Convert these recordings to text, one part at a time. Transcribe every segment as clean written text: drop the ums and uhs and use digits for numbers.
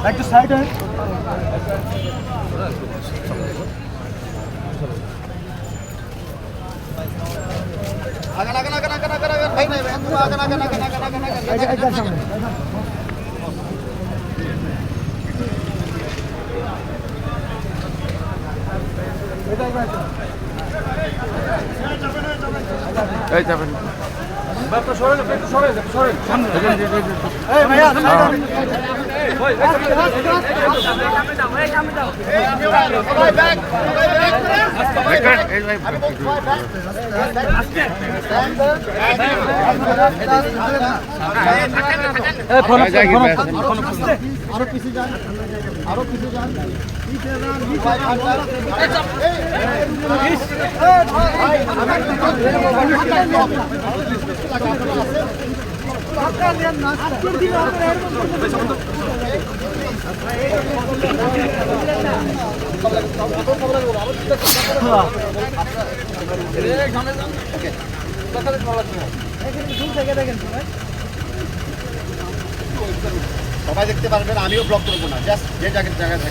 একটু সাইড হয়। আগান আগান আগান আগান আগান আগান ভাই নাই একদম আগান আগান আগান আগান আগান আগান এই যাবেন বাপটা সরেন একটু সরেন সরেন এই ভাইয়া সবাই ব্যাক এই ভাই আরো কিছু যান আরো কিছু যান সবাই দেখতে পারবেন, আমিও ব্লক করবো না, জাস্ট যে জায়গায় থাকবে।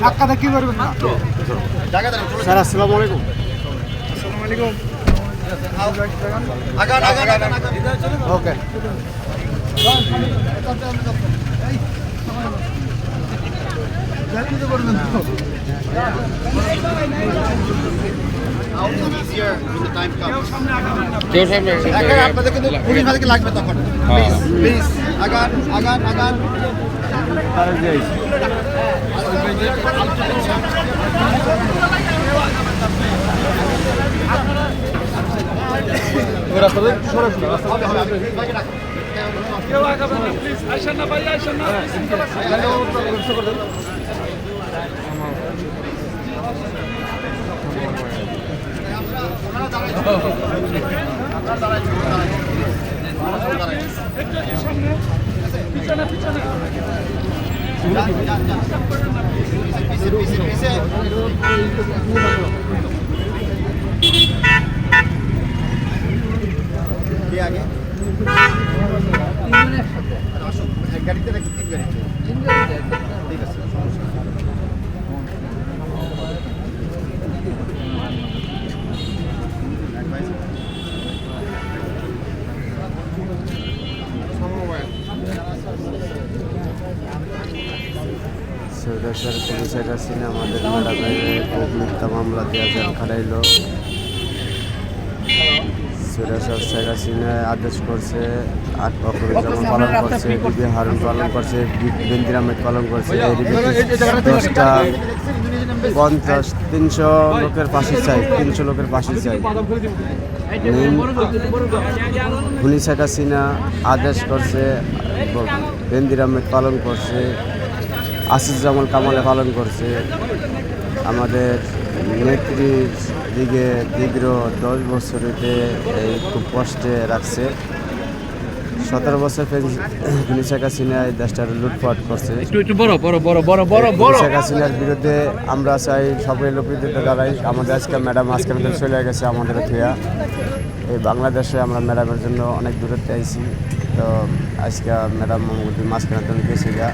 ধাক্কা কি করবেন না স্যার আসসালামু আলাইকুম। আগান আগান আগান আগান ওকে আপনাদের কিন্তু পুলিশ ভাইকে লাগবে তখন, প্লিজ প্লিজ আগান আগান আগান। গাড়িতে নাকি তিন গাড়িতে? ঠিক আছে সৈরাসের পুলিশের কাছে আমাদের ম্যাডামের খুব মিথ্যা মামলা দিয়ে জেল খাটাইল। সৈরাসের শেখ হাসিনায় আদেশ করছে, অপরাজমান পালন করছে, বিবি হারুন পালন করছে, বেনজির আহমেদ পালন করছে, 10টা 50 300 লোকের ফাঁসি চাই, 300 লোকের ফাঁসি চাই। খুনি শেখ হাসিনা আদেশ করছে, বেনজির আহমেদ পালন করছে, আসিফুজ্জামান কামালে পালন করছে। আমাদের নেত্রীর দিকে দীর্ঘ 10 বছরেতে এই খুব কষ্টে রাখছে। 17 বছর খুনি শেখ হাসিনা এই দেশটার লুটপাট করছে। শেখ হাসিনার বিরুদ্ধে আমরা চাই সবাই লোকদের দাঁড়াই। আমাদের আজকে ম্যাডাম আজকে চলে গেছে আমাদের থিয়া। এই বাংলাদেশে আমরা ম্যাডামের জন্য অনেক দূরত্বে আইছি। তো আজকে ম্যাডাম মাঝখানে গেছি গা।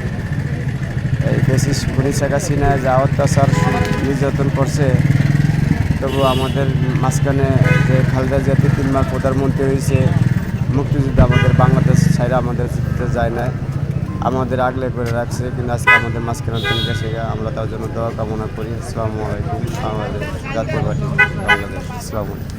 এই ফেসিস খুনি শেখ হাসিনা যা অত্যাচার নির্যাতন করছে, তবু আমাদের মাঝখানে যে খালেদা জিয়া 3 মাস প্রধানমন্ত্রী হয়েছে, মুক্তিযুদ্ধ আমাদের বাংলাদেশ ছাইরা আমাদের যায় না, আমাদের আগলে করে রাখছে। কিন্তু আজকে আমাদের মাঝখানে গেছে, আমরা তার জন্য দোয়া কামনা করি। আসসালামু আলাইকুম। বাংলাদেশ জাতীয় পার্টি বাংলাদেশ। আসসালামু আলাইকুম।